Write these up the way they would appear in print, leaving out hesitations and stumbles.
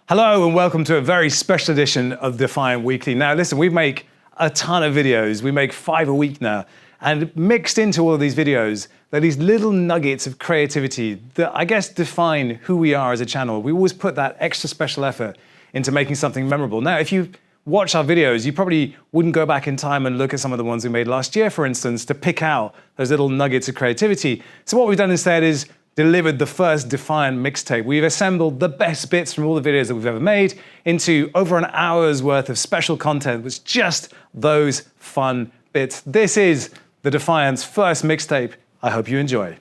Hello and welcome to a very special edition of Defiant Weekly. Now listen, we make a ton of videos. We make 5 a week now. And mixed into all of these videos, there are these little nuggets of creativity that I guess define who we are as a channel. We always put that extra special effort into making something memorable. Now, if you watch our videos, you probably wouldn't go back in time and look at some of the ones we made last year, for instance, to pick out those little nuggets of creativity. So what we've done instead is delivered the first Defiant mixtape. We've assembled the best bits from all the videos that we've ever made into over an hour's worth of special content with just those fun bits. This is the Defiant's first mixtape. I hope you enjoy.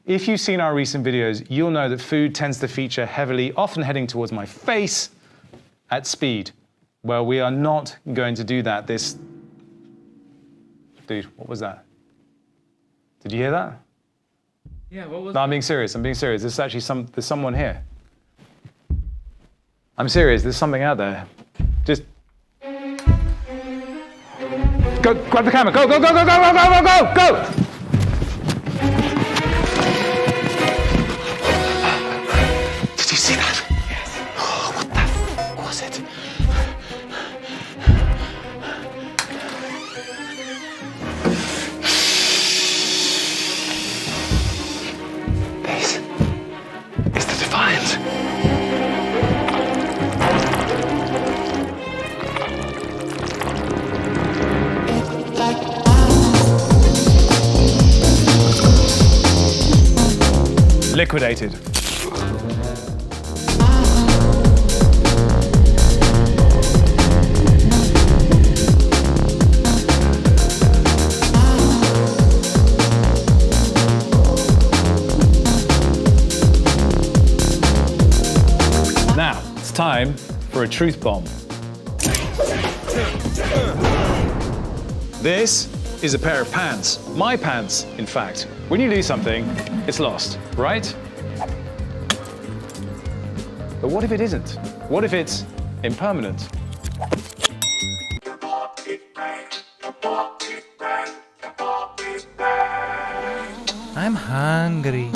If you've seen our recent videos, you'll know that food tends to feature heavily, often heading towards my face at speed. Well, we are not going to do that. Dude, what was that? Did you hear that? Yeah, what was No, I'm being serious. There's actually there's someone here. I'm serious, there's something out there. Just go, grab the camera. Go, go, go, go, go, go, go, go, go, go! Did you see that? Yes. Oh, what the f was it? This is the Defiant. Liquidated. Now, it's time for a truth bomb. This is a pair of pants. My pants, in fact. When you lose something, it's lost, right? But what if it isn't? What if it's impermanent? I'm hungry.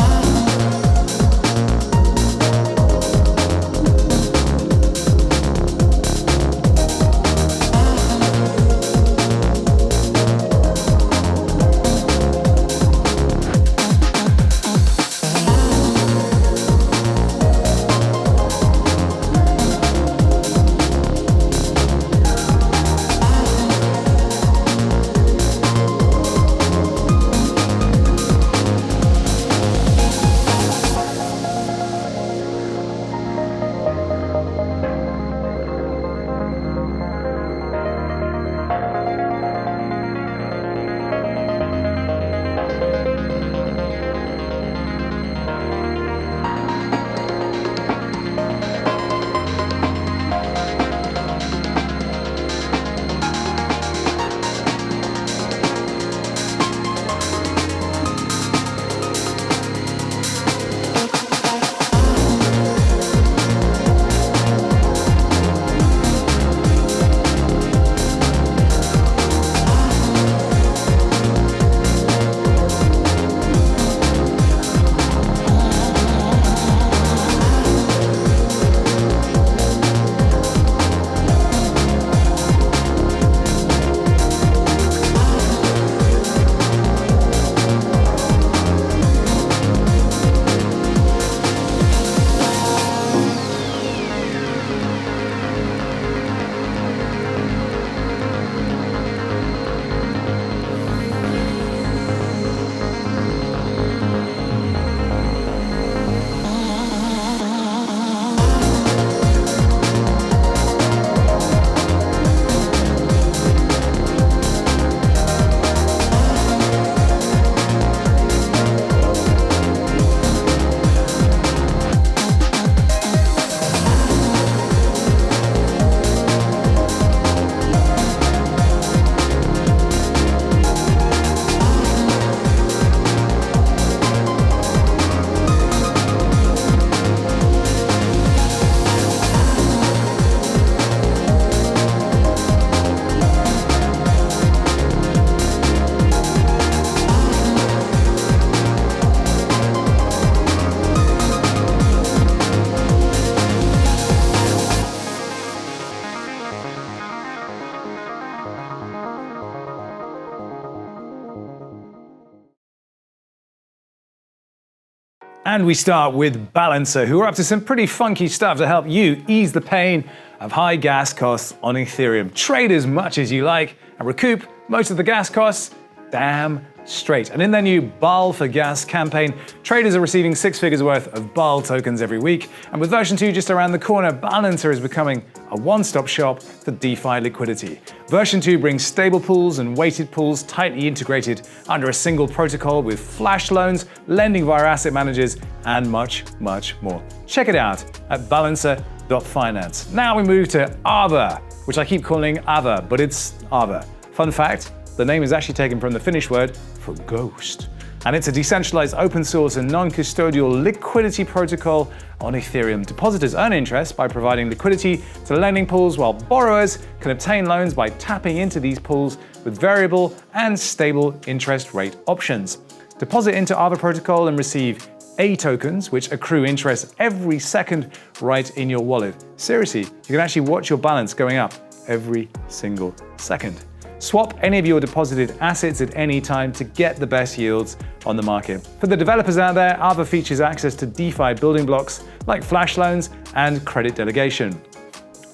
And we start with Balancer, who are up to some pretty funky stuff to help you ease the pain of high gas costs on Ethereum. Trade as much as you like and recoup most of the gas costs damn straight. And in their new BAL for Gas campaign, traders are receiving 6 figures worth of BAL tokens every week. And with version 2 just around the corner, Balancer is becoming a one-stop shop for DeFi liquidity. Version 2 brings stable pools and weighted pools tightly integrated under a single protocol with flash loans, lending via asset managers, and much, much more. Check it out at balancer.finance. Now we move to Aave, which I keep calling Aave, but it's Aave. Fun fact, the name is actually taken from the Finnish word for ghost. And it's a decentralized open source and non-custodial liquidity protocol on Ethereum. Depositors earn interest by providing liquidity to lending pools, while borrowers can obtain loans by tapping into these pools with variable and stable interest rate options. Deposit into Aave protocol and receive A tokens, which accrue interest every second right in your wallet. Seriously, you can actually watch your balance going up every single second. Swap any of your deposited assets at any time to get the best yields on the market. For the developers out there, Aave features access to DeFi building blocks like flash loans and credit delegation.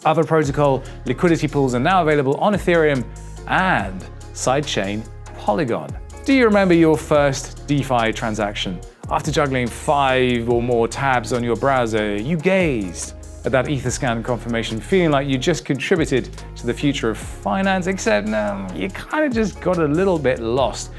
Aave protocol liquidity pools are now available on Ethereum and sidechain Polygon. Do you remember your first DeFi transaction? After juggling 5 or more tabs on your browser, you gazed at that Etherscan confirmation, feeling like you just contributed to the future of finance, except no, you kind of just got a little bit lost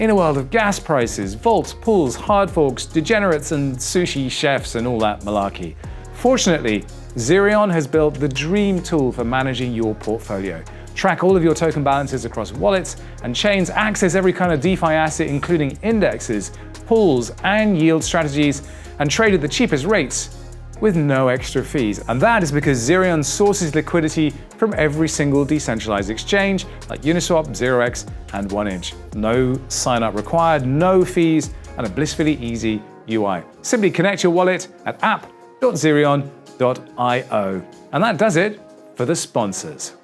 in a world of gas prices, vaults, pools, hard forks, degenerates, and sushi chefs and all that malarkey. Fortunately, Xerion has built the dream tool for managing your portfolio. Track all of your token balances across wallets and chains, access every kind of DeFi asset, including indexes, pools, and yield strategies, and trade at the cheapest rates with no extra fees. And that is because Xerion sources liquidity from every single decentralized exchange like Uniswap, 0x, and 1inch. No sign-up required, no fees, and a blissfully easy UI. Simply connect your wallet at app.xerion.io. And that does it for the sponsors.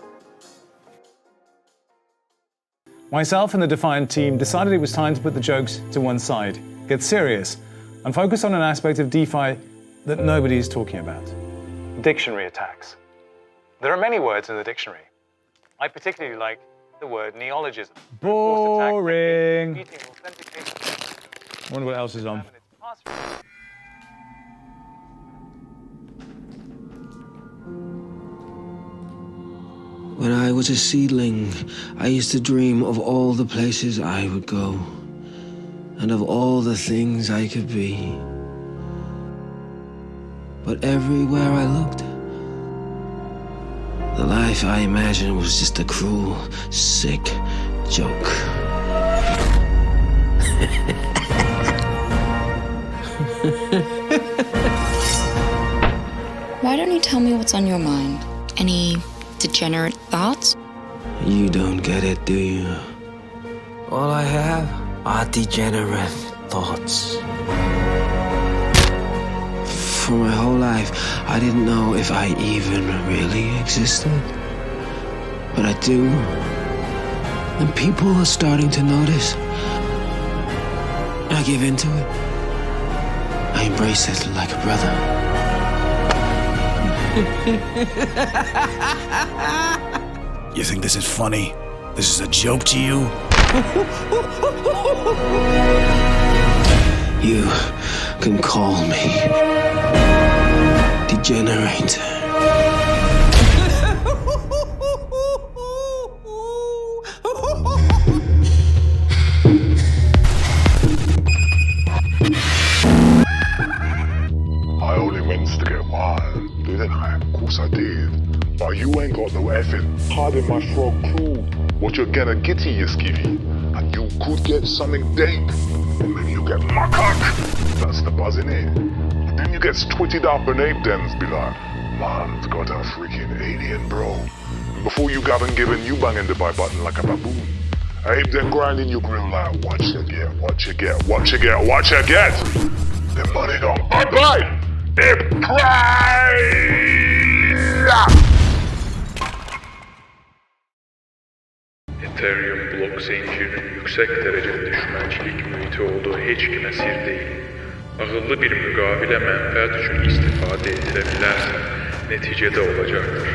Myself and the Defiant team decided it was time to put the jokes to one side, get serious, and focus on an aspect of DeFi that nobody is talking about. Dictionary attacks. There are many words in the dictionary. I particularly like the word neologism. Boring. I wonder what else is on. When I was a seedling, I used to dream of all the places I would go, and of all the things I could be. But everywhere I looked, the life I imagined was just a cruel, sick joke. Why don't you tell me what's on your mind? Any degenerate thoughts? You don't get it, do you? All I have are degenerate thoughts. For my whole life, I didn't know if I even really existed. But I do. And people are starting to notice. I give in to it. I embrace it like a brother. You think this is funny? This is a joke to you? You can call me degenerate. I only went to get wild, didn't I? Of course I did. But you ain't got no effing hard in my frog crew. What you're gonna get you skivvy, and you could get something dank. And then you get macaque. That's the buzz in it. And then you get twitted up and ape dens be like, man's got a freaking alien bro. And before you got and given, you banging the buy button like a baboon. Ape then grinding your grill like, what you get, what you get, what you get, what you get. The money don't bye-bye. Ape cry. Ethereum blok zincirinin yüksek derecede düşmançilik mühiti olduğu hiç kime sir değil. ağıllı bir müqavilə mənfəət üçün istifadə edilə bilərsə, nəticədə olacaqdır.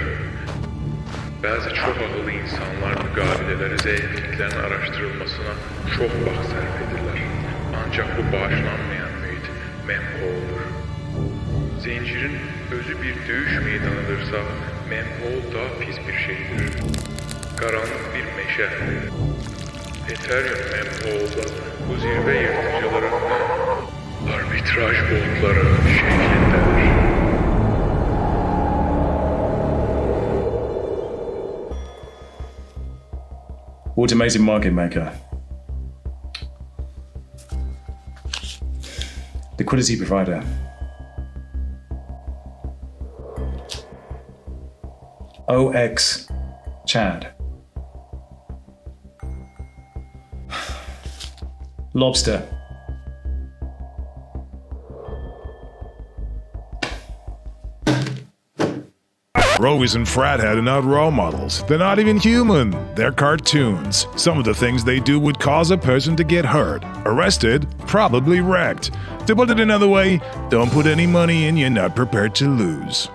Bəzi çox ağıllı insanlar müqavilələri zəifliklərin araşdırılmasına çox vaxt sərf edirlər. Ancaq bu bağışlanmayan mühit məmhu olur. Zincirin özü bir döyüş meydanıdırsa, məmhu daha pis bir şeydir. Qaranlıq bir meşə. Ethereum məmhuda bu zirvə yırtıcıların arbitraj botları şəklindədir. Automated market maker. Liquidity provider. OX Chad. Lobster. Rovies and Frathead are not role models. They're not even human. They're cartoons. Some of the things they do would cause a person to get hurt, arrested, probably wrecked. To put it another way, don't put any money in you're not prepared to lose.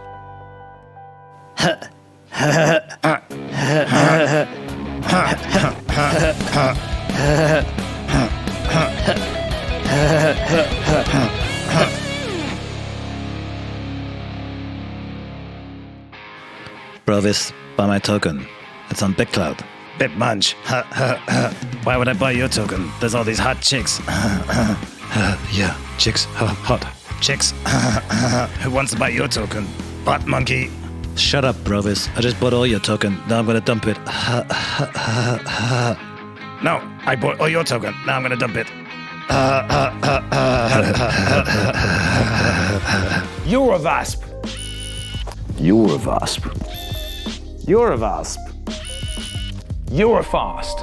Brovis, buy my token. It's on BitCloud. BitMunch. Why would I buy your token? There's all these hot chicks. Yeah, chicks. Hot. Chicks. Who wants to buy your token? Bot monkey. Shut up, Brovis. I just bought all your token. Now I'm gonna dump it. No, I bought all your token. Now I'm gonna dump it. You're a VASP. You're a VASP. You're a VASP. You're a fast.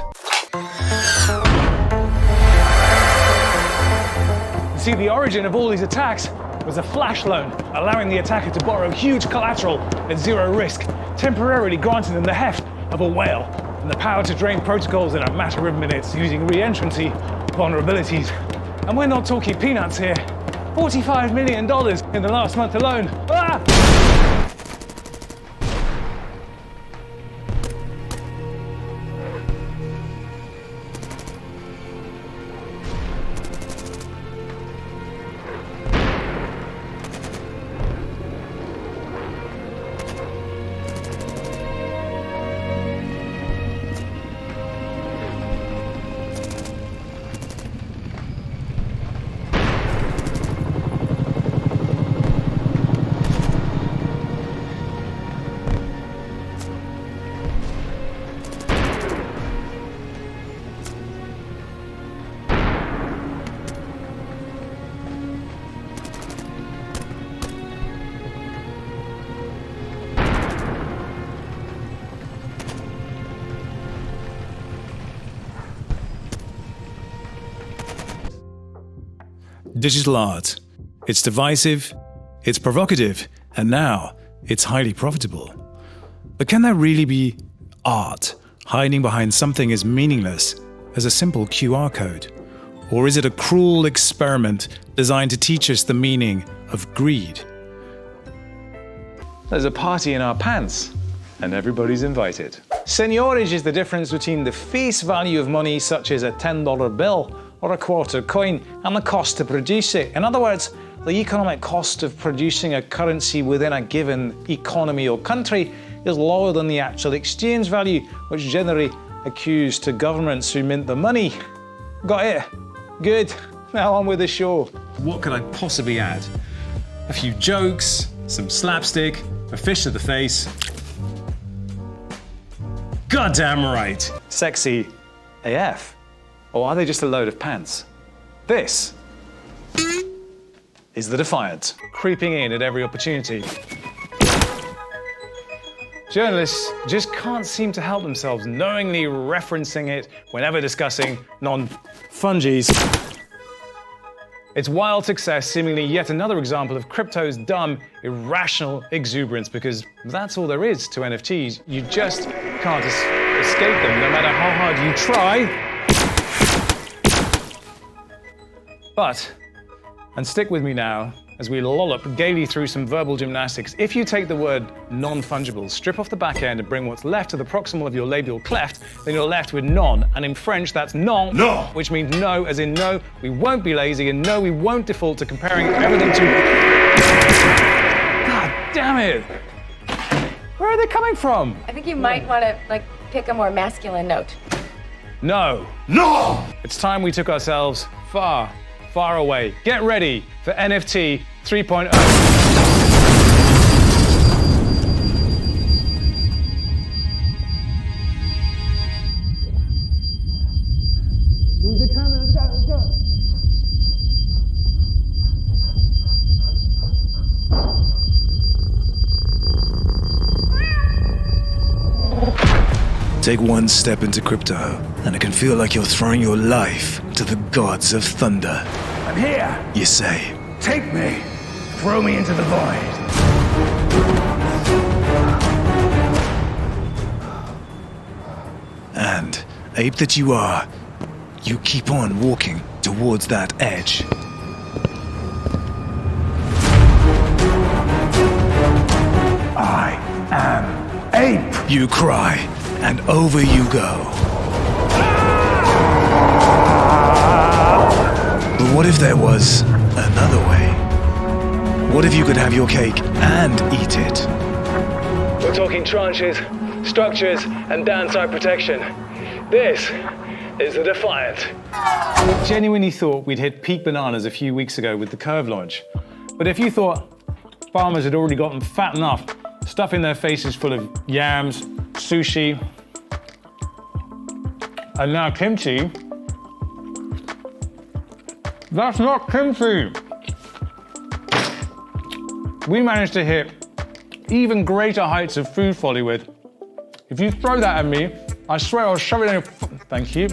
See, the origin of all these attacks was a flash loan, allowing the attacker to borrow huge collateral at zero risk, temporarily granting them the heft of a whale and the power to drain protocols in a matter of minutes using re-entrancy vulnerabilities. And we're not talking peanuts here. $45 million in the last month alone. Ah! Digital art. It's divisive, it's provocative, and now it's highly profitable. But can there really be art hiding behind something as meaningless as a simple QR code? Or is it a cruel experiment designed to teach us the meaning of greed? There's a party in our pants, and everybody's invited. Seigniorage is the difference between the face value of money, such as a $10 bill or a quarter coin, and the cost to produce it. In other words, the economic cost of producing a currency within a given economy or country is lower than the actual exchange value, which generally accrues to governments who mint the money. Got it? Good. Now on with the show. What could I possibly add? A few jokes, some slapstick, a fish to the face. Goddamn right! Sexy AF. Or are they just a load of pants? This is the Defiant, creeping in at every opportunity. Journalists just can't seem to help themselves knowingly referencing it whenever discussing non-fungies. Its wild success, seemingly yet another example of crypto's dumb, irrational exuberance, because that's all there is to NFTs. You just can't escape them, no matter how hard you try. But And stick with me now as we lollop gaily through some verbal gymnastics. If you take the word non-fungible, strip off the back end and bring what's left to the proximal of your labial cleft, then you're left with non. And in French, that's non, which means no, as in no, we won't be lazy, and no, we won't default to comparing everything to... God damn it! Where are they coming from? I think you might want to, like, pick a more masculine note. No. No! It's time we took ourselves far, far away. Get ready for NFT 3.0. Take one step into crypto, and it can feel like you're throwing your life to the gods of thunder. I'm here. You say, Take me. Throw me into the void. and ape that you are, you keep on walking towards that edge. I am ape. You cry, and over you go. But what if there was another way? What if you could have your cake and eat it? We're talking tranches, structures, and downside protection. This is the Defiant. Genuinely thought we'd hit peak bananas a few weeks ago with the Curve launch. But if you thought farmers had already gotten fat enough, stuffing their faces full of yams, sushi, and now kimchi, that's not kimchi. We managed to hit even greater heights of food folly with. If you throw that at me, I swear I'll shove it in your thank you.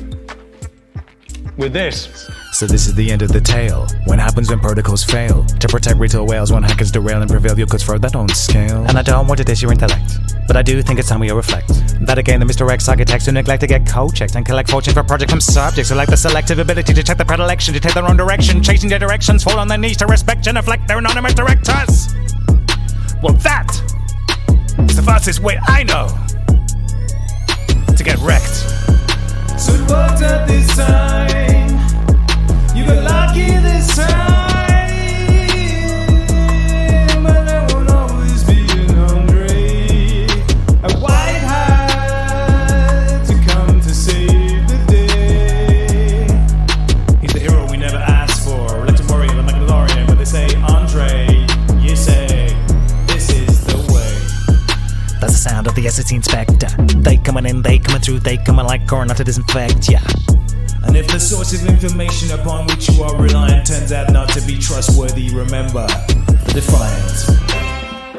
With this. So this is the end of the tale. What happens when protocols fail? To protect retail whales, when hackers derail and prevail, you could throw that on scale. And I don't want to diss your intellect, but I do think it's time we reflect. That again, the Mr. X architects who neglect to get code-checked and collect fortunes for projects from subjects who lack the selective ability to check the predilection, to take their own direction, chasing their directions, fall on their knees to respect and reflect their anonymous directors. Well, that is the fastest way I know to get wrecked. So it worked out this time. You got lucky this time. But I won't always be hungry. A white hat to come to save the day. He's the hero we never asked for. Let him worry like McLaurin, but they say Andre. You say this is the way. That's the sound of the SEC inspector. They coming in, they coming through, they coming like corona to disinfect ya. And if the source of information upon which you are reliant turns out not to be trustworthy, remember, Defiant.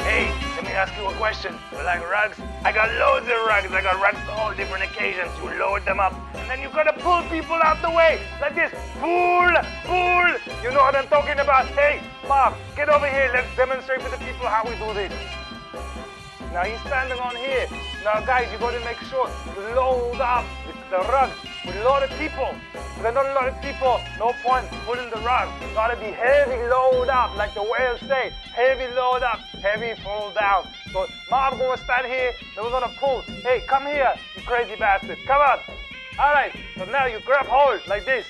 Hey, let me ask you a question. You like rugs? I got loads of rugs. I got rugs for all different occasions. You load them up, and then you gotta pull people out the way. Like this. Pull, pull. You know what I'm talking about. Hey, Mark, get over here. Let's demonstrate to the people how we do this. Now he's standing on here. Now guys, you gotta make sure you load up the rug with a lot of people. If there's not a lot of people, no point pulling the rug. Gotta be heavy load up, like the whales say. Heavy load up, heavy pull down. So Marv's gonna stand here, then we're gonna pull. Hey, come here, you crazy bastard. Come on. Alright, so now you grab hold like this.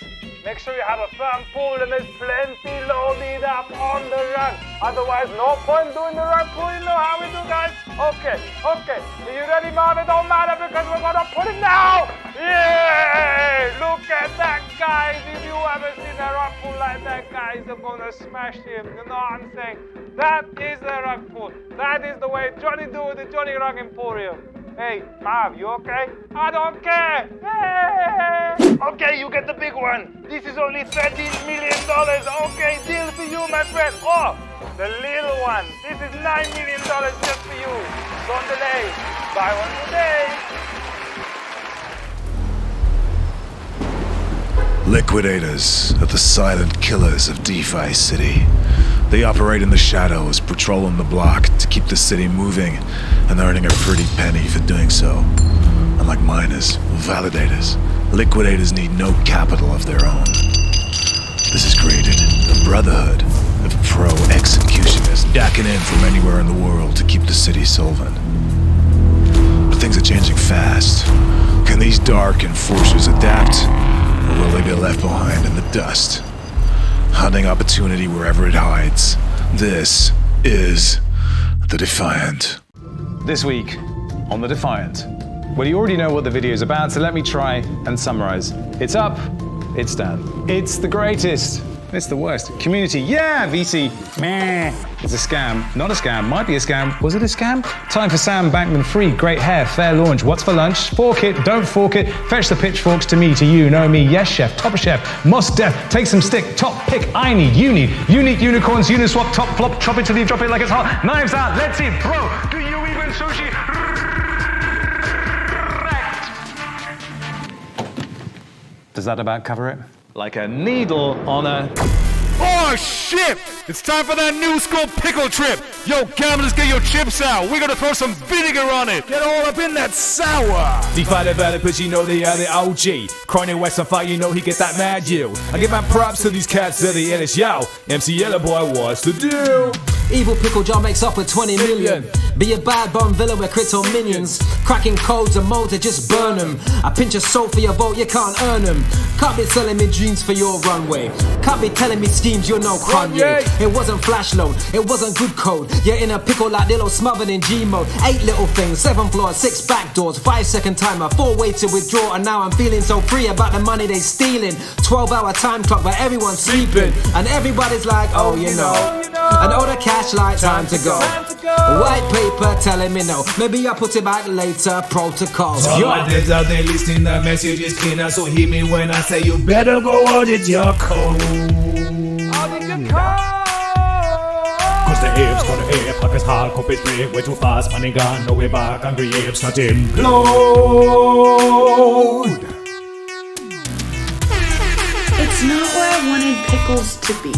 Make sure you have a firm pull and there's plenty loaded up on the rug. Otherwise, no point doing the rug pull. You know how we do, guys? Okay, okay. Are you ready, Marv? It don't matter because we're gonna put it now. Yay! Look at that, guys. If you ever seen a rug pull like that, guys, I'm gonna smash him. You know what I'm saying? That is the rug pull. That is the way Johnny do it, the Johnny Rug Emporium. Hey, Marv, you okay? I don't care. Hey! Okay, you get the big one. This is only $13 million. Okay, deal for you, my friend. Oh, the little one. This is $9 million just for you. Don't delay. Buy one today. Liquidators are the silent killers of DeFi City. They operate in the shadows, patrolling the block to keep the city moving, and earning a pretty penny for doing so. Unlike miners or validators, liquidators need no capital of their own. This has created a brotherhood of pro-executionists yakking in from anywhere in the world to keep the city solvent. But things are changing fast. Can these dark enforcers adapt, or will they be left behind in the dust? Hunting opportunity wherever it hides. This is the Defiant. This week on the Defiant. Well, you already know what the video is about, so let me try and summarize. It's up, it's down. It's the greatest. It's the worst. Community, yeah, VC, meh. It's a scam, not a scam, might be a scam. Was it a scam? Time for Sam Bankman-Fried, great hair, fair launch. What's for lunch? Fork it, don't fork it. Fetch the pitchforks to me, to you, know me. Yes, chef, top chef, must death. Take some stick, top pick, I need, you need. Unique unicorns, uniswap, top flop, chop it till you drop it like it's hot. Knives out, let's see, bro, do you even sushi? Does that about cover it? Like a needle on a... Oh shit! It's time for that new school pickle trip! Yo, gamblers, get your chips out! We're gonna throw some vinegar on it! Get all up in that sour! DeFi developers, you know they are the OG. Chronic West on fire, you know he get that mad yield. I give my props to these cats, they're the illest, yo. MC Yellow Boy, what's the deal? Evil pickle jar makes up with 20 million. Be a bad bomb villain with crypto minions. Cracking codes and modes to just burn them. I pinch a soul for your vote, you can't earn them. Can't be selling me dreams for your runway. Can't be telling me schemes, you're no Kanye. It wasn't flash load, it wasn't good code. You're in a pickle like Lilo smothered in G mode. 8 little things, 7 floors, 6 back doors, 5-second timer, 4 ways to withdraw. And now I'm feeling so free about the money they stealing. 12-hour time clock but everyone's sleeping. And everybody's like, oh you know. And all the cash like time to go. White paper telling me no. Maybe I'll put it back later. Protocols. All my devs out there listening, the message is clear. So hear me when I say you better go audit your code. Audit your code. Cause the apes gonna ape, pockets hard, copies break. Way too fast, money gone, no way back. Angry apes not implode. It's not where I wanted Pickles to be.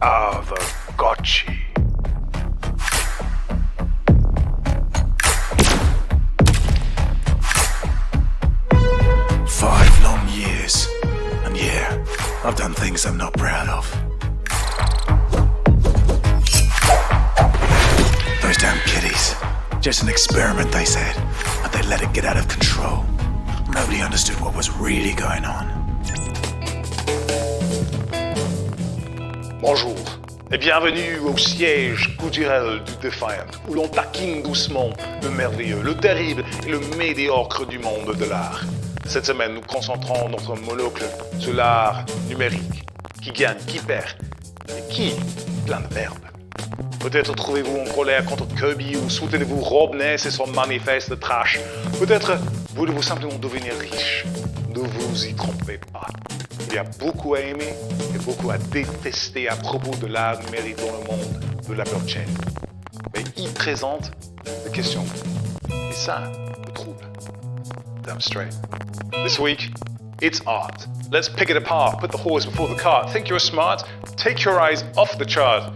Aavegotchi. Five long years. And yeah, I've done things I'm not proud of. Those damn kitties. Just an experiment, they said. And they let it get out of control. Nobody understood what was really going on. Bonjour et bienvenue au siège culturel du Defiant, où l'on taquine doucement le merveilleux, le terrible et le médiocre du monde de l'art. Cette semaine, nous concentrons notre monocle sur l'art numérique, qui gagne, qui perd, et qui plein de verbes. Peut-être trouvez-vous en colère contre Kirby ou soutenez-vous Robness et son manifeste de trash. Peut-être voulez-vous simplement devenir riche. Ne vous y trompez pas. Il y a beaucoup à aimer et beaucoup à détester à propos de l'art numérique dans le monde de la blockchain. Mais il présente des questions. Et ça me trouble. Damn straight. This week, it's art. Let's pick it apart, put the horse before the cart. Think you're smart, take your eyes off the chart,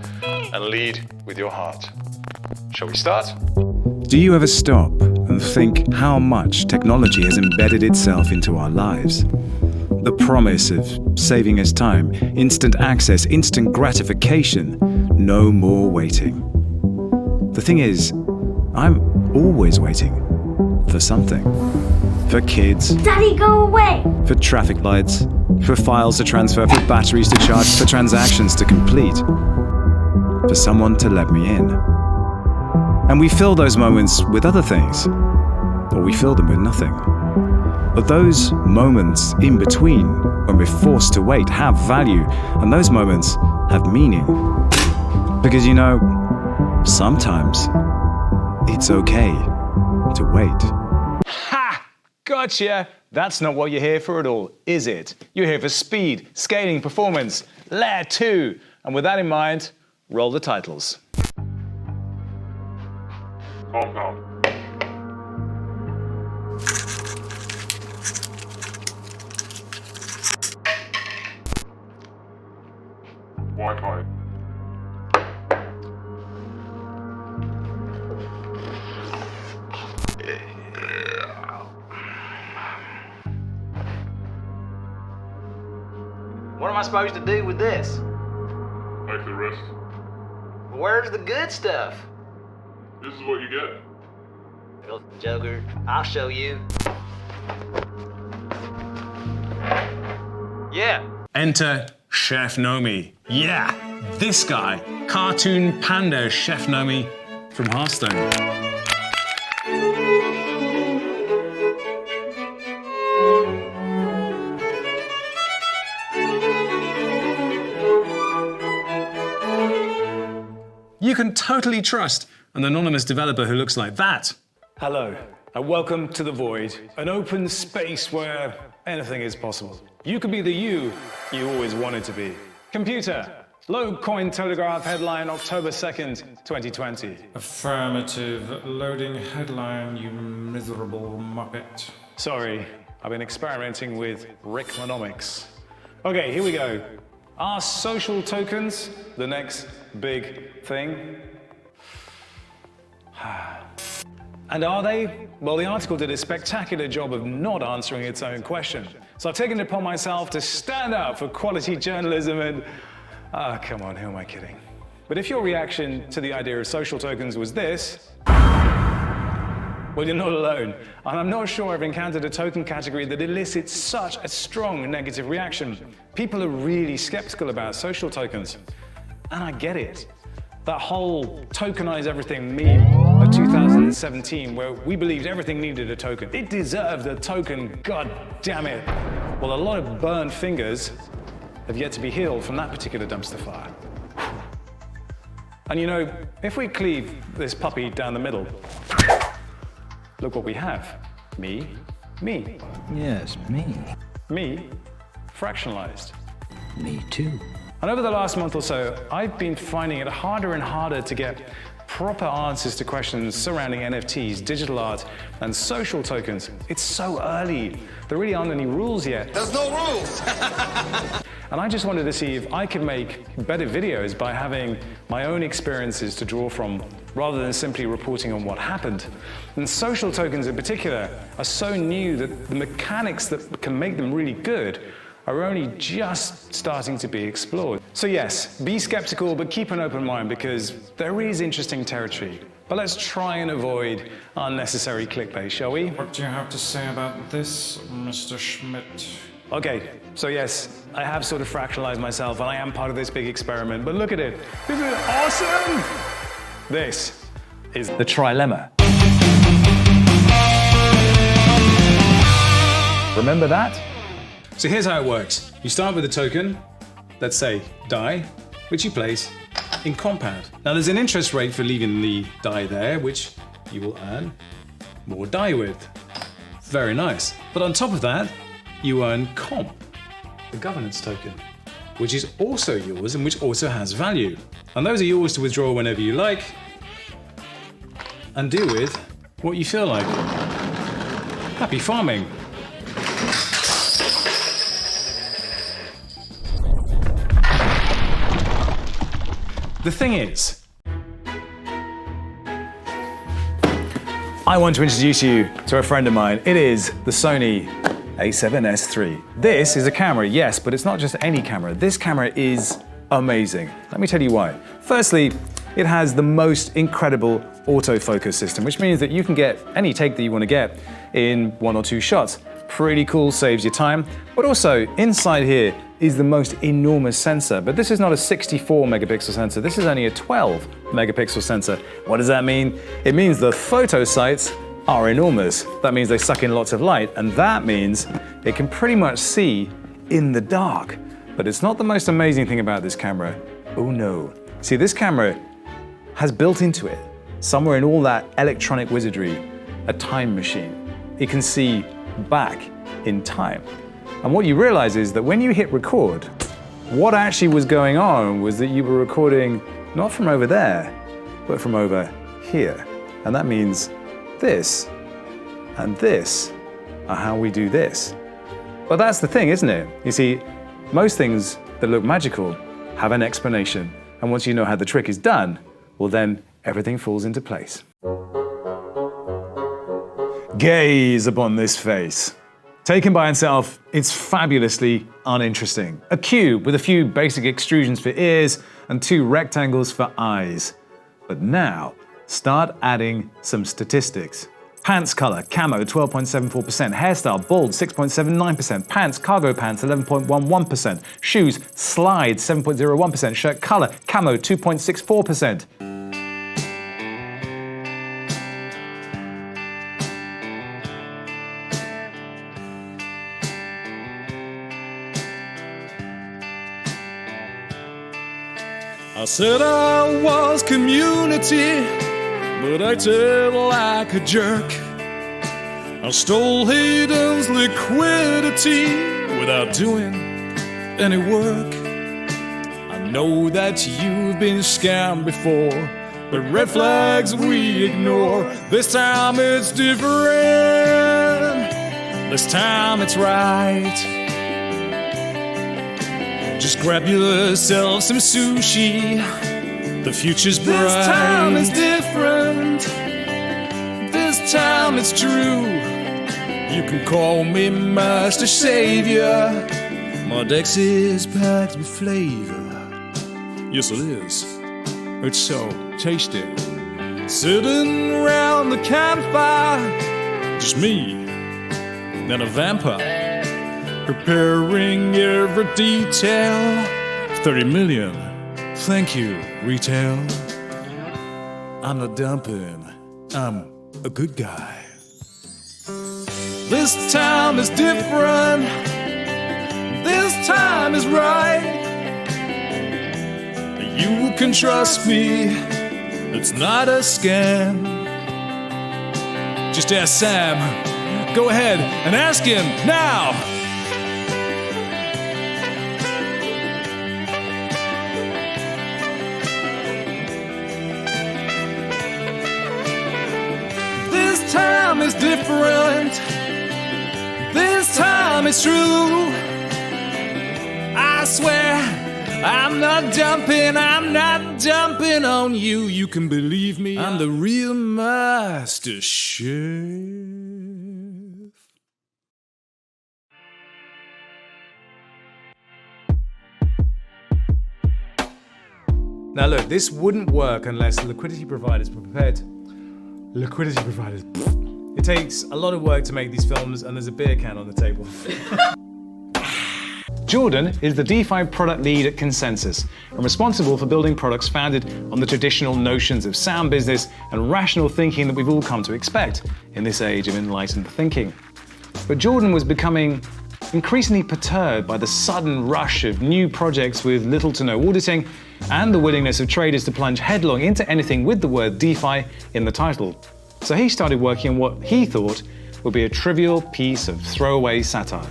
and lead with your heart. Shall we start? Do you ever stop and think how much technology has embedded itself into our lives? The promise of saving us time, instant access, instant gratification, no more waiting. The thing is, I'm always waiting for something. For kids. Daddy, go away! For traffic lights. For files to transfer, for batteries to charge, for transactions to complete. For someone to let me in. And we fill those moments with other things. Or we fill them with nothing. But those moments in between, when we're forced to wait, have value, and those moments have meaning. Because you know, sometimes it's okay to wait. Ha! Gotcha! That's not what you're here for at all, is it? You're here for speed, scaling, performance, layer 2. And with that in mind, roll the titles. Compound. Wi-Fi. What am I supposed to do with this? Take the rest. Where's the good stuff? This is what you get. Well, Joker, I'll show you. Yeah. Enter Chef Nomi. Yeah, this guy, cartoon panda Chef Nomi from Hearthstone. You can totally trust an anonymous developer who looks like that. Hello, and welcome to The Void, an open space where anything is possible. You could be the you always wanted to be. Computer, low coin Telegraph headline October 2nd, 2020. Affirmative. Loading headline, you miserable muppet. Sorry, I've been experimenting with Rickmonomics. Okay, here we go. Are social tokens the next big thing? And are they? Well, the article did a spectacular job of not answering its own question. So I've taken it upon myself to stand up for quality journalism and... come on, who am I kidding? But if your reaction to the idea of social tokens was this, well, you're not alone. And I'm not sure I've encountered a token category that elicits such a strong negative reaction. People are really skeptical about social tokens. And I get it. That whole tokenize everything meme of 2017, where we believed everything needed a token. It deserved a token, god damn it. Well, a lot of burned fingers have yet to be healed from that particular dumpster fire. And you know, if we cleave this puppy down the middle, look what we have. Me, me. Yes, me. Me, fractionalized. Me too. And over the last month or so, I've been finding it harder and harder to get proper answers to questions surrounding NFTs, digital art, and social tokens. It's so early. There really aren't any rules yet. There's no rules! And I just wanted to see if I could make better videos by having my own experiences to draw from, rather than simply reporting on what happened. And social tokens in particular are so new that the mechanics that can make them really good are only just starting to be explored. So yes, be skeptical, but keep an open mind because there is interesting territory. But let's try and avoid unnecessary clickbait, shall we? What do you have to say about this, Mr. Schmidt? Okay, so yes, I have sort of fractionalized myself and I am part of this big experiment, but look at it. This is awesome! This is the trilemma. Remember that? So here's how it works. You start with a token, let's say die, which you place in compound. Now there's an interest rate for leaving the die there, which you will earn more die with. Very nice. But on top of that, you earn comp, the governance token, which is also yours and which also has value. And those are yours to withdraw whenever you like and do with what you feel like. Happy farming. The thing is, I want to introduce you to a friend of mine. It is the Sony a7S III. This is a camera, yes, but it's not just any camera. This camera is amazing. Let me tell you why. Firstly, it has the most incredible autofocus system, which means that you can get any take that you want to get in 1 or 2 shots. Pretty cool, saves you time. But also, inside here is the most enormous sensor. But this is not a 64 megapixel sensor, this is only a 12 megapixel sensor. What does that mean? It means the photo sites are enormous. That means they suck in lots of light, and that means it can pretty much see in the dark. But it's not the most amazing thing about this camera. Oh no. See, this camera has built into it, somewhere in all that electronic wizardry, a time machine. It can see back in time. And what you realize is that when you hit record, what actually was going on was that you were recording not from over there, but from over here. And that means this and this are how we do this. But that's the thing, isn't it? You see, most things that look magical have an explanation. And once you know how the trick is done, well then everything falls into place. Gaze upon this face. Taken by itself, it's fabulously uninteresting. A cube with a few basic extrusions for ears and 2 rectangles for eyes. But now, start adding some statistics. Pants color, camo 12.74%, hairstyle, bald 6.79%, pants, cargo pants 11.11%, shoes, slide 7.01%, shirt color, camo 2.64%. I said I was community, but I acted like a jerk. I stole Hayden's liquidity without doing any work. I know that you've been scammed before, but red flags we ignore. This time it's different. This time it's right. Just grab yourself some sushi. The future's bright. This time is different. This time it's true. You can call me Master Savior. My Dex is packed with flavor. Yes, it is. It's so tasty. Sitting around the campfire, just me and a vampire. Preparing every detail. 30 million. Thank you, retail. I'm not dumping. I'm a good guy. This time is different. This time is right. You can trust me. It's not a scam. Just ask Sam. Go ahead and ask him now. This time is different. This time is true. I swear I'm not dumping on you. You can believe me, I'm the real Master Chef. Now look, this wouldn't work unless liquidity providers were prepared. Liquidity providers. It takes a lot of work to make these films, and there's a beer can on the table. Jordan is the DeFi product lead at Consensus and responsible for building products founded on the traditional notions of sound business and rational thinking that we've all come to expect in this age of enlightened thinking. But Jordan was becoming increasingly perturbed by the sudden rush of new projects with little to no auditing and the willingness of traders to plunge headlong into anything with the word DeFi in the title. So he started working on what he thought would be a trivial piece of throwaway satire.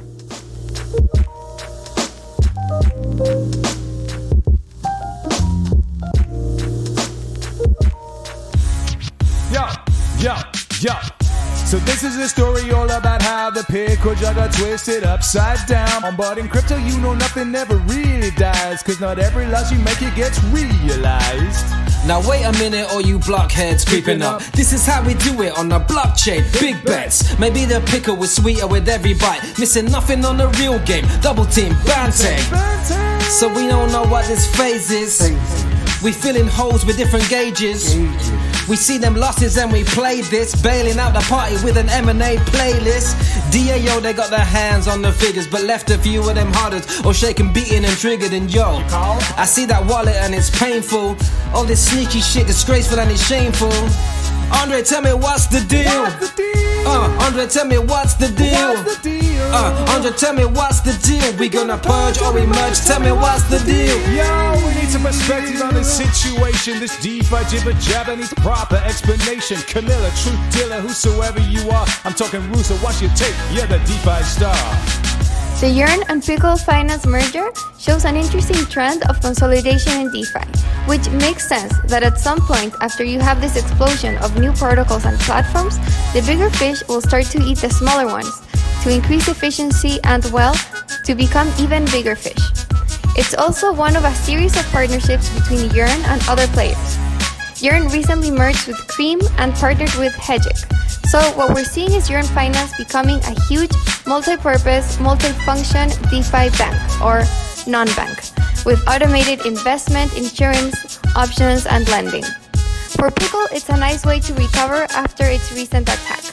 Yo. So this is a story all about how the pickle jar got twisted upside down. But in crypto you know nothing ever really dies, cause not every loss you make it gets realized. Now wait a minute, all you blockheads creeping up. This is how we do it on the blockchain. Big bets. Maybe the pickle was sweeter with every bite. Missing nothing on the real game. Double team, banteng. So we don't know what this phase is. We filling holes with different gauges. We see them losses and we play this, bailing out the party with an M&A playlist. DAO, they got their hands on the figures, but left a few of them harders, or shaking, beaten and triggered. And yo, I see that wallet and it's painful. All this sneaky shit, disgraceful and it's shameful. Andre, tell me what's the deal? Andre, tell me what's the deal? Andre, tell me what's the deal? We gonna purge or we merge? Tell me what's the deal? Yo, we need some perspective on this situation. This DeFi jibber jabber needs proper explanation. Camilla, truth dealer, whosoever you are, I'm talking Russo, watch your tape, you're the DeFi star. The Yearn and Pickle Finance merger shows an interesting trend of consolidation in DeFi, which makes sense that at some point after you have this explosion of new protocols and platforms, the bigger fish will start to eat the smaller ones, to increase efficiency and, well, to become even bigger fish. It's also one of a series of partnerships between Yearn and other players. Yearn recently merged with Cream and partnered with Hedgic. So what we're seeing is Yearn Finance becoming a huge multi-purpose, multi-function DeFi bank or non-bank with automated investment, insurance, options, and lending. For Pickle, it's a nice way to recover after its recent attack.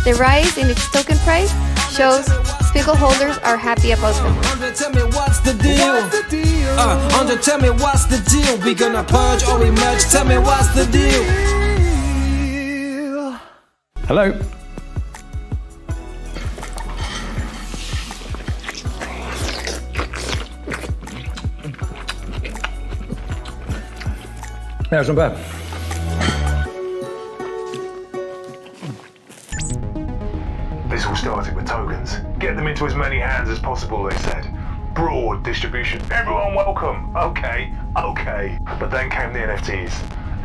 The rise in its token price shows Pickle holders are happy about them. Andre, tell me what's the deal? Andre, tell me what's the deal? We gonna purge or we merge? Tell me what's the deal? Hello. Yeah, it's not bad. This all started with tokens. Get them into as many hands as possible, they said. Broad distribution. Everyone welcome. Okay. But then came the NFTs.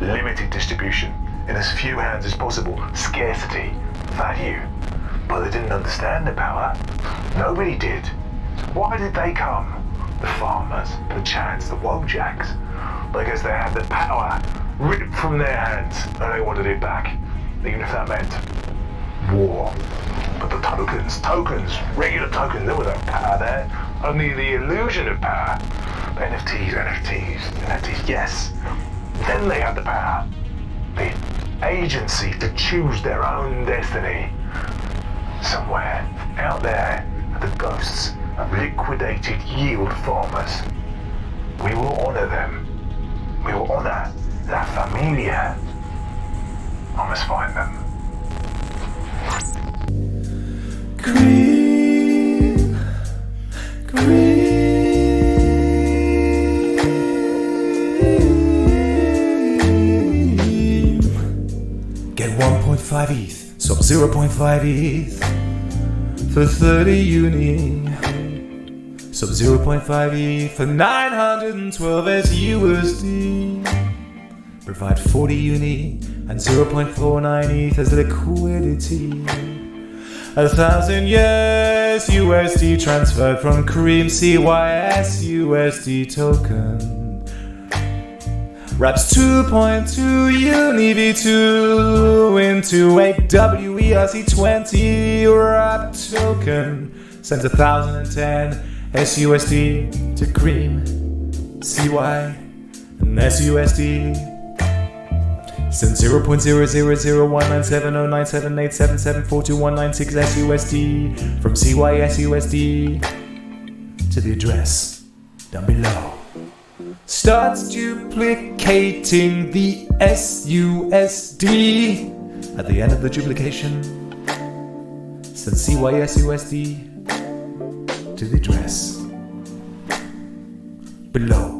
Limited distribution. In as few hands as possible. Scarcity. Value. But they didn't understand the power. Nobody did. Why did they come? The farmers, the chads, the wojacks. Because they had the power ripped from their hands and they wanted it back. Even if that meant war. But the tokens, regular tokens, there was no power there. Only the illusion of power. But NFTs, yes. Then they had the power. The agency to choose their own destiny. Somewhere out there are the ghosts of liquidated yield farmers. We will honor them. We will honor La Familia. I must find them. Cream. Get 1.5 ETH, swap 0.5 ETH for 30 uni. Swap 0.5 ETH for 912 SUSD. Provide 40 uni and 0.49 ETH as liquidity. 1,000 years USD transferred from Cream CYS USD token. Wraps 2.2 uni V2 into a WERC20 wrap token. Sends 1,010 SUSD to Cream CY and SUSD. Send 0.00019709787742196 SUSD from CYS USD to the address down below. Starts duplicating the SUSD at the end of the duplication. Send CYS USD to the address below.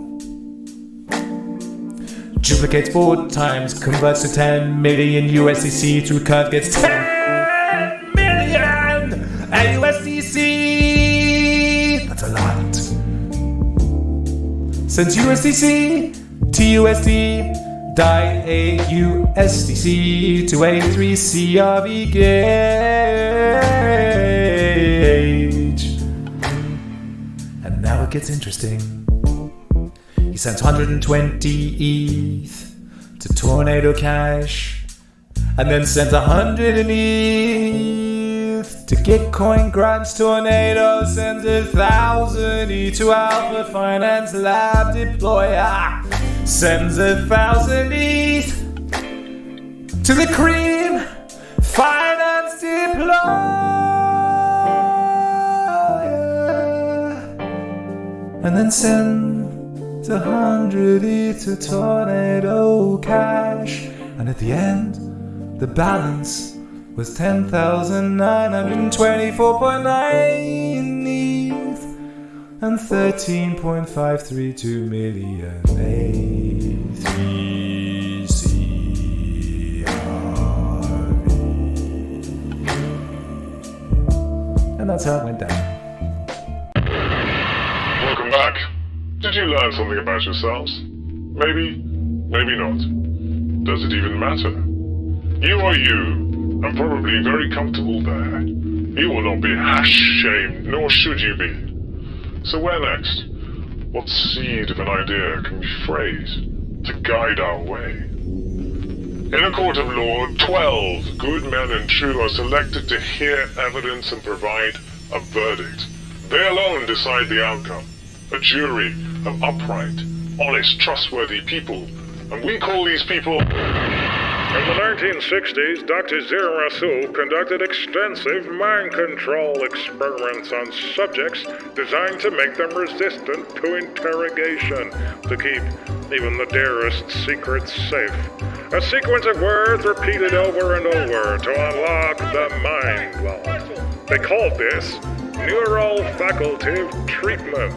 Duplicates 4 times, converts to 10 million USDC through curve, gets 10 million USDC. That's a lot. Sends USDC to USD, die AUSDC to A3 CRV gauge. And now it gets interesting. He sends 120 ETH to Tornado Cash, and then sends 100 in ETH to Gitcoin Grants. Tornado sends 1,000 ETH to Alpha Finance Lab Deployer, sends 1,000 ETH to the Cream Finance Deployer, and then sends 100 ETH to Tornado Cash, and at the end, the balance was 10,924.9 ETH and 13.532 million A3CRV. And that's how it went down. back. Did you learn something about yourselves? Maybe, maybe not. Does it even matter? You are you, and probably very comfortable there. You will not be hash-shamed, nor should you be. So where next? What seed of an idea can be phrased to guide our way? In a court of law, 12 good men and true are selected to hear evidence and provide a verdict. They alone decide the outcome. A jury of upright, honest, trustworthy people. And we call these people... In the 1960s, Dr. Xerion conducted extensive mind control experiments on subjects designed to make them resistant to interrogation, to keep even the dearest secrets safe. A sequence of words repeated over and over to unlock the mind vault. They called this neural facultative treatment.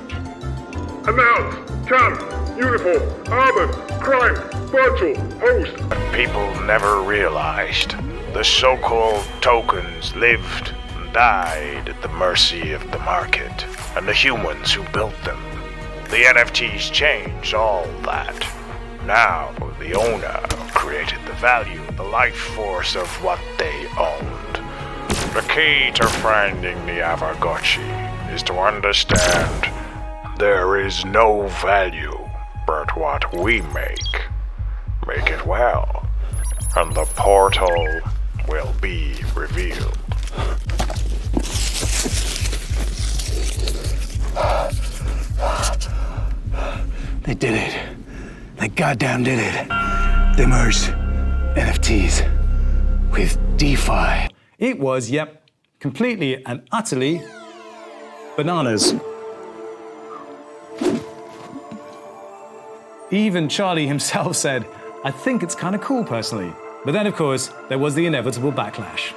Announce, camp, uniform, urban, crime, virtual, host. People never realized the so-called tokens lived and died at the mercy of the market and the humans who built them. The NFTs changed all that. Now, the owner created the value, the life force of what they owned. The key to finding the Aavegotchi is to understand there is no value but what we make. Make it well, and the portal will be revealed. They did it. They goddamn did it. They merged NFTs with DeFi. It was, yep, completely and utterly bananas. Even Charlie himself said, I think it's kind of cool personally. But then, of course, there was the inevitable backlash.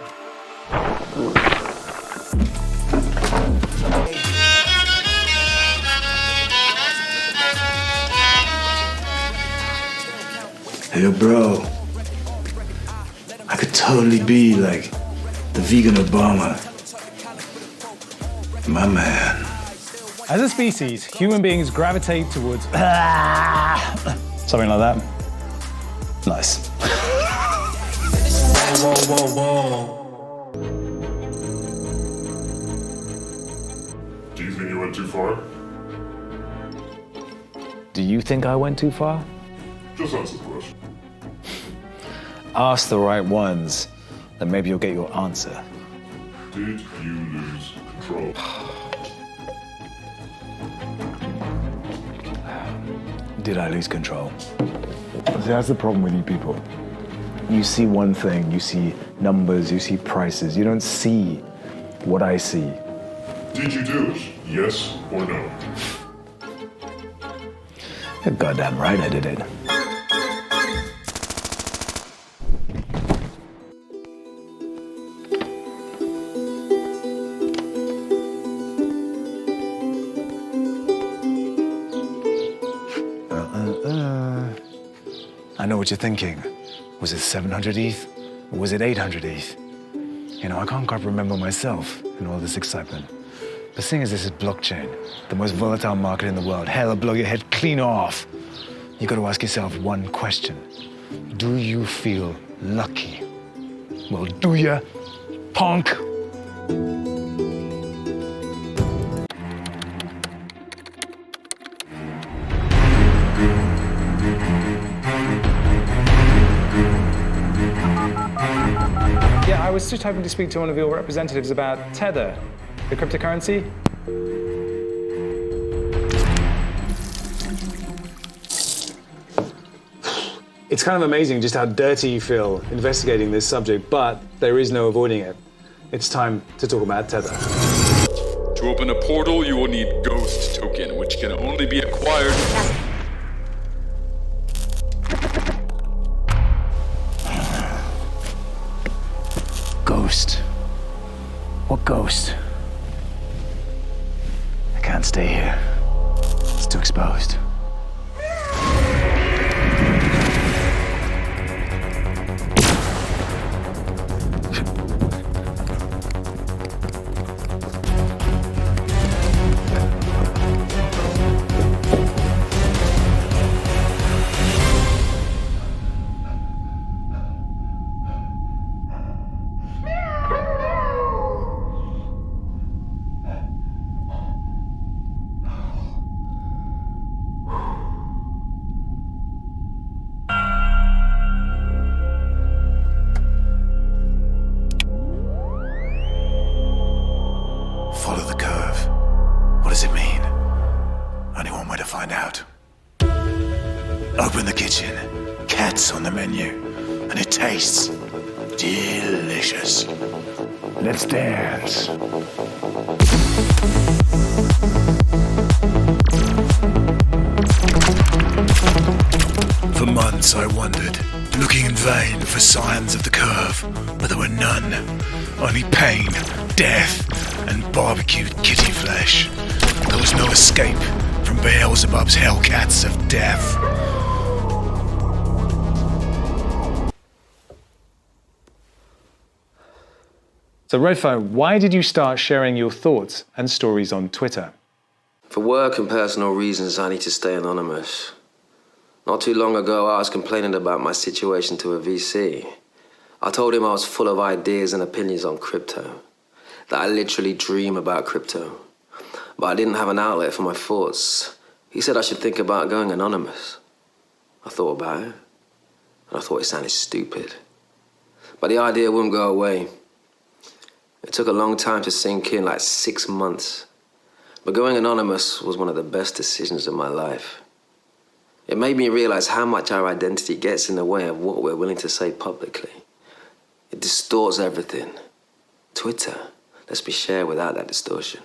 Hey, bro. I could totally be like the vegan Obama. My man. As a species, human beings gravitate towards something like that. Nice. Whoa, whoa, whoa. Do you think you went too far? Do you think I went too far? Just answer the question. Ask the right ones, then maybe you'll get your answer. Did you lose control? Did I lose control? See, that's the problem with you people. You see one thing, you see numbers, you see prices. You don't see what I see. Did you do it? Yes or no? You're goddamn right I did it. I know what you're thinking. Was it 700 ETH? Or was it 800 ETH? You know, I can't quite remember myself in all this excitement. But seeing as this is blockchain, the most volatile market in the world, hell, it'll blow your head clean off. You gotta ask yourself one question. Do you feel lucky? Well, do ya, punk? Yeah, I was just hoping to speak to one of your representatives about Tether, the cryptocurrency. It's kind of amazing just how dirty you feel investigating this subject, but there is no avoiding it. It's time to talk about Tether. To open a portal, you will need Ghost Token, which can only be acquired... Ghost. What ghost? I can't stay here. It's too exposed. find out. Open the kitchen, cat's on the menu, and it tastes delicious. Let's dance. For months I wandered, looking in vain for signs of the curve, but there were none. Only pain, death, and barbecued kitty flesh. There was no escape from Beelzebub's hellcats of death. So Redfo, why did you start sharing your thoughts and stories on Twitter? For work and personal reasons, I need to stay anonymous. Not too long ago, I was complaining about my situation to a VC. I told him I was full of ideas and opinions on crypto, that I literally dream about crypto, but I didn't have an outlet for my thoughts. He said I should think about going anonymous. I thought about it, and I thought it sounded stupid. But the idea wouldn't go away. It took a long time to sink in, like 6 months. But going anonymous was one of the best decisions of my life. It made me realize how much our identity gets in the way of what we're willing to say publicly. It distorts everything. Twitter, let's be shared without that distortion.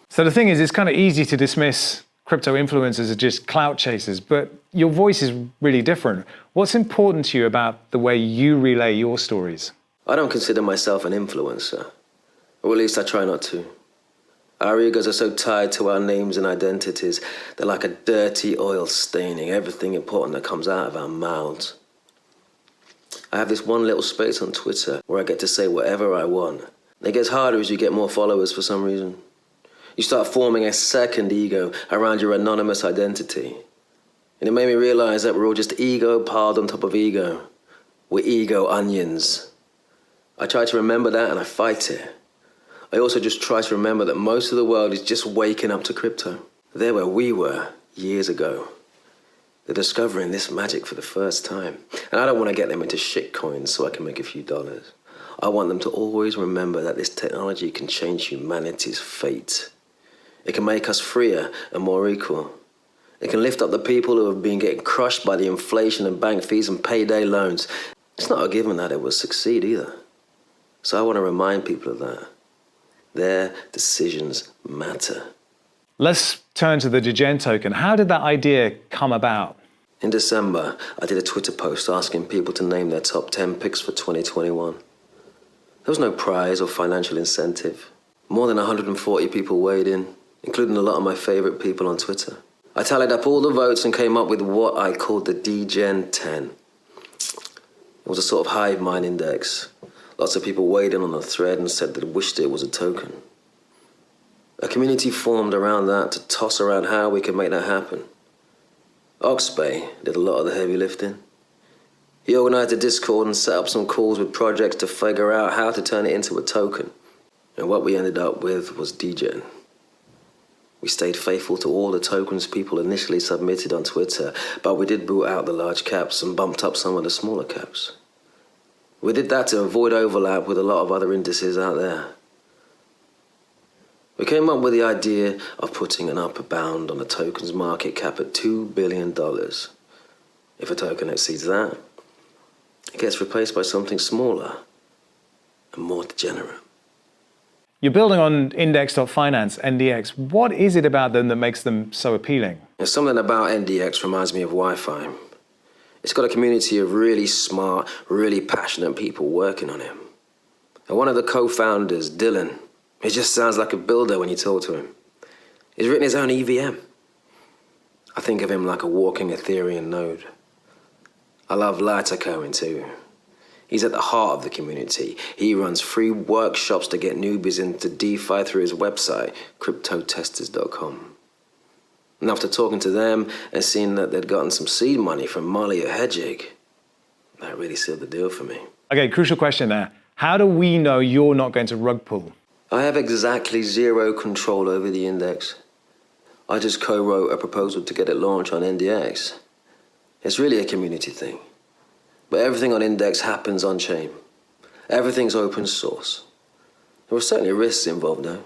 So the thing is, it's kind of easy to dismiss crypto influencers as just clout chasers, but your voice is really different. What's important to you about the way you relay your stories? I don't consider myself an influencer, or at least I try not to. Our egos are so tied to our names and identities, they're like a dirty oil staining everything important that comes out of our mouths. I have this one little space on Twitter where I get to say whatever I want. It gets harder as you get more followers for some reason. You start forming a second ego around your anonymous identity. And it made me realize that we're all just ego piled on top of ego. We're ego onions. I try to remember that and I fight it. I also just try to remember that most of the world is just waking up to crypto. They're where we were years ago. They're discovering this magic for the first time. And I don't want to get them into shit coins so I can make a few dollars. I want them to always remember that this technology can change humanity's fate. It can make us freer and more equal. It can lift up the people who have been getting crushed by the inflation and bank fees and payday loans. It's not a given that it will succeed either. So I want to remind people of that. Their decisions matter. Let's turn to the Degen token. How did that idea come about? In December, I did a Twitter post asking people to name their top 10 picks for 2021. There was no prize or financial incentive. More than 140 people weighed in, including a lot of my favorite people on Twitter. I tallied up all the votes and came up with what I called the Degen 10. It was a sort of hive mind index. Lots of people weighed in on the thread and said they wished it was a token. A community formed around that to toss around how we could make that happen. Oxbay did a lot of the heavy lifting. He organized a Discord and set up some calls with projects to figure out how to turn it into a token. And what we ended up with was Degen. We stayed faithful to all the tokens people initially submitted on Twitter, but we did boot out the large caps and bumped up some of the smaller caps. We did that to avoid overlap with a lot of other indices out there. We came up with the idea of putting an upper bound on the token's market cap at $2 billion. If a token exceeds that, it gets replaced by something smaller and more degenerate. You're building on Index.Finance, NDX. What is it about them that makes them so appealing? There's something about NDX reminds me of Wi-Fi. It's got a community of really smart, really passionate people working on it. And one of the co-founders, Dylan, he just sounds like a builder when you talk to him. He's written his own EVM. I think of him like a walking Ethereum node. I love Litecoin too. He's at the heart of the community. He runs free workshops to get newbies into DeFi through his website, cryptotesters.com. And after talking to them and seeing that they'd gotten some seed money from Molly at Hedgig, that really sealed the deal for me. Okay, crucial question there. How do we know you're not going to rug pull? I have exactly zero control over the index. I just co-wrote a proposal to get it launched on NDX. It's really a community thing. But everything on Index happens on-chain. Everything's open source. There were certainly risks involved, though.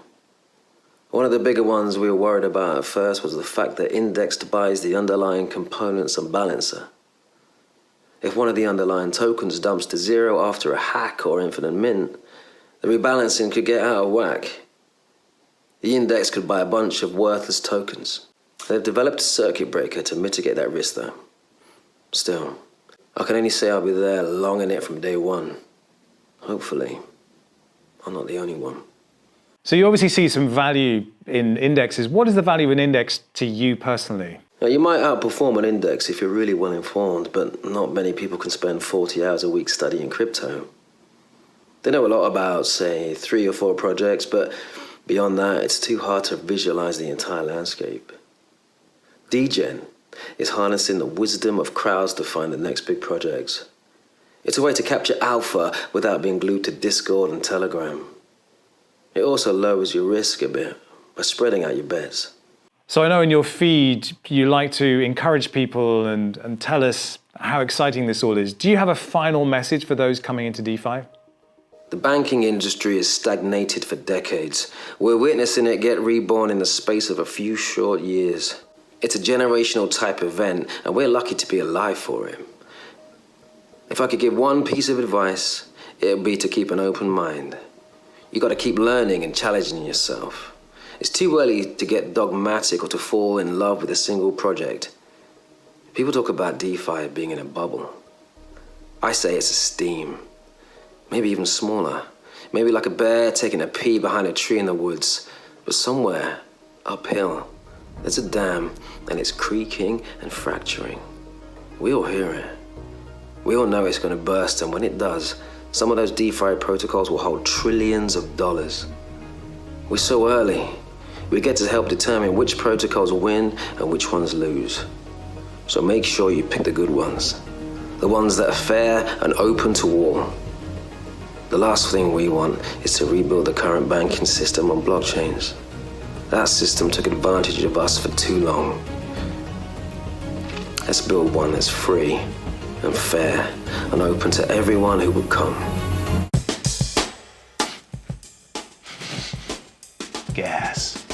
One of the bigger ones we were worried about at first was the fact that Indexed buys the underlying components and balancer. If one of the underlying tokens dumps to zero after a hack or infinite mint, the rebalancing could get out of whack. The Index could buy a bunch of worthless tokens. They've developed a circuit breaker to mitigate that risk, though. Still, I can only say I'll be there long in it from day one. Hopefully, I'm not the only one. So you obviously see some value in indexes. What is the value in index to you personally? Now, you might outperform an index if you're really well informed, but not many people can spend 40 hours a week studying crypto. They know a lot about, say, 3 or 4 projects, but beyond that, it's too hard to visualize the entire landscape. Degen is harnessing the wisdom of crowds to find the next big projects. It's a way to capture alpha without being glued to Discord and Telegram. It also lowers your risk a bit by spreading out your bets. So I know in your feed, you like to encourage people and tell us how exciting this all is. Do you have a final message for those coming into DeFi? The banking industry has stagnated for decades. We're witnessing it get reborn in the space of a few short years. It's a generational type event, and we're lucky to be alive for it. If I could give one piece of advice, it would be to keep an open mind. You got to keep learning and challenging yourself. It's too early to get dogmatic or to fall in love with a single project. People talk about DeFi being in a bubble. I say it's a steam. Maybe even smaller. Maybe like a bear taking a pee behind a tree in the woods. But somewhere, uphill, there's a dam, and it's creaking and fracturing. We all hear it. We all know it's going to burst, and when it does, some of those DeFi protocols will hold trillions of dollars. We're so early. We get to help determine which protocols win and which ones lose. So make sure you pick the good ones. The ones that are fair and open to all. The last thing we want is to rebuild the current banking system on blockchains. That system took advantage of us for too long. Let's build one that's free and fair and open to everyone who would come. Gas.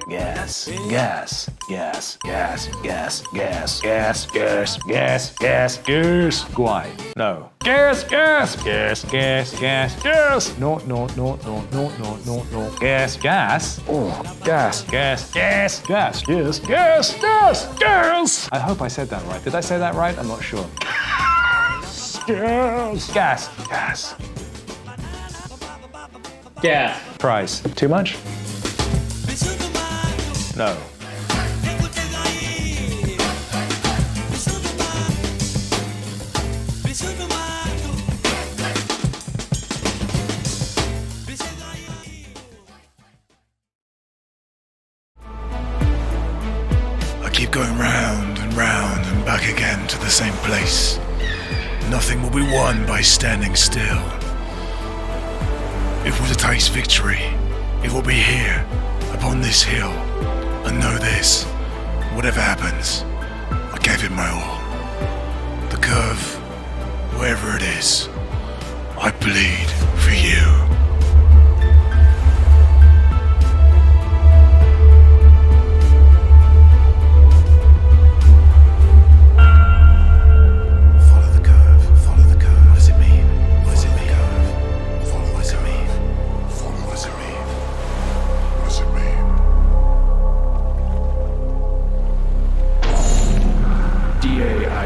Gas, gas, gas, gas, gas, gas, gas, gas, gas, gas, gas. Guai. No. Gas, gas, gas, gas, gas, gas. No, no, no, no, no, no, no, no. Gas, gas. Oh, gas, gas, gas, gas, gas, gas, gas, gas. I hope I said that right. Did I say that right? I'm not sure. Gas, gas, gas. Gas. Price. Too much? No. I keep going round and round and back again to the same place. Nothing will be won by standing still. If we're to taste victory, it will be here, upon this hill. And know this, whatever happens, I gave it my all. The curve, wherever it is, I bleed for you.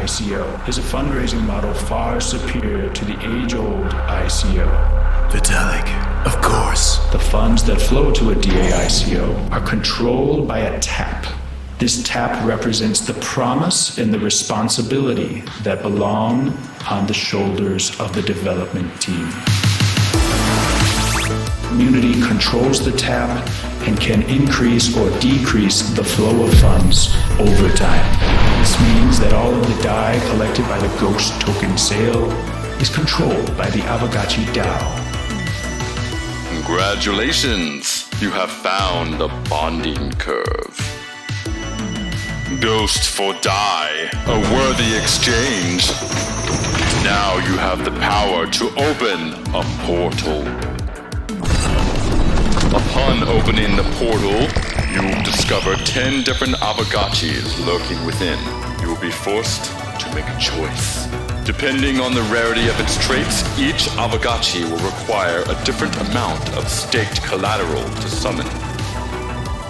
ICO is a fundraising model far superior to the age-old ICO. Vitalik, of course. The funds that flow to a DA ICO are controlled by a tap. This tap represents the promise and the responsibility that belong on the shoulders of the development team. Community controls the tap and can increase or decrease the flow of funds over time. This means that all of the DAI collected by the Ghost token sale is controlled by the Aavegotchi DAO. Congratulations! You have found the bonding curve. Ghost for DAI, a worthy exchange. Now you have the power to open a portal. A Upon opening the portal, you discover 10 different Aavegotchis lurking within. You will be forced to make a choice. Depending on the rarity of its traits, each Aavegotchi will require a different amount of staked collateral to summon.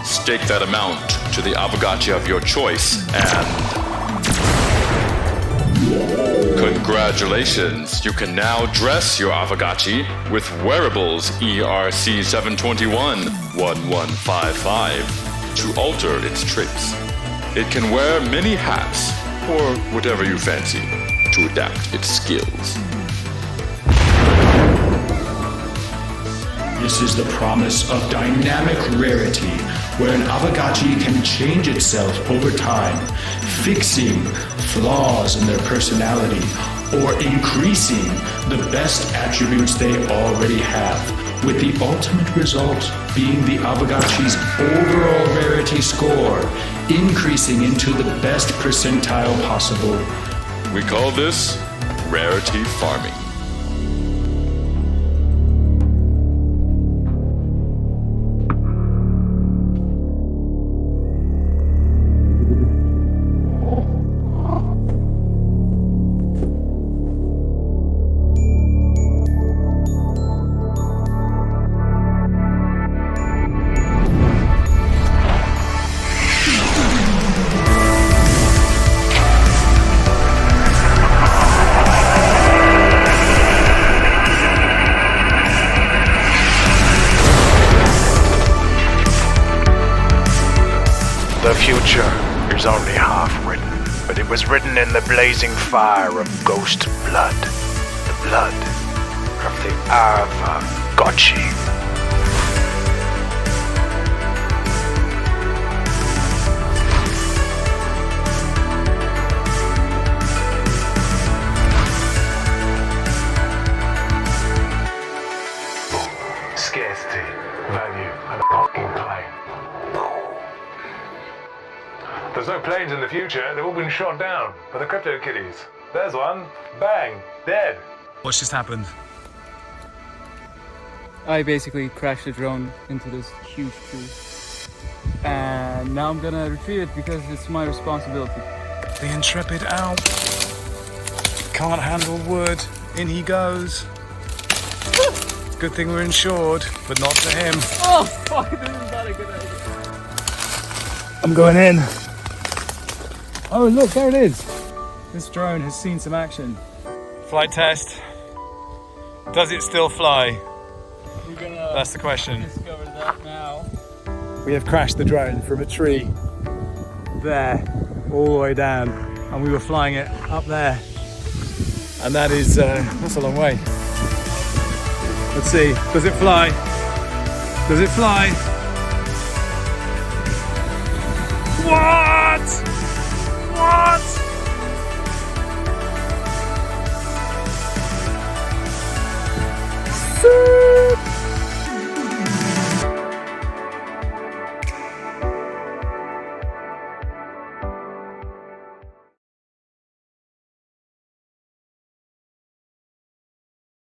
Stake that amount to the Aavegotchi of your choice, and congratulations! You can now dress your Aavegotchi with wearables ERC 721-1155 to alter its traits. It can wear many hats, or whatever you fancy, to adapt its skills. This is the promise of dynamic rarity, where an Aavegotchi can change itself over time, fixing flaws in their personality or increasing the best attributes they already have, with the ultimate result being the Aavegotchi's overall rarity score increasing into the best percentile possible. We call this rarity farming. The future is only half written, but it was written in the blazing fire of ghost blood. The blood of the Aavegotchi. Scarcity, value, and a fucking plane. There's no planes in the future, they've all been shot down by the crypto kitties. There's one, bang, dead. What's just happened? I basically crashed the drone into this huge tree. And now I'm gonna retrieve it because it's my responsibility. The Intrepid out. Can't handle wood. In he goes. Good thing we're insured, but not for him. Oh fuck, this is not a good idea. I'm going in. Oh look, there it is. This drone has seen some action. Flight test. Does it still fly? We're gonna That's the question. discover that now. We have crashed the drone from a tree there, all the way down, and we were flying it up there. And that is, that's a long way. Let's see, does it fly? Does it fly? What? What? Sick.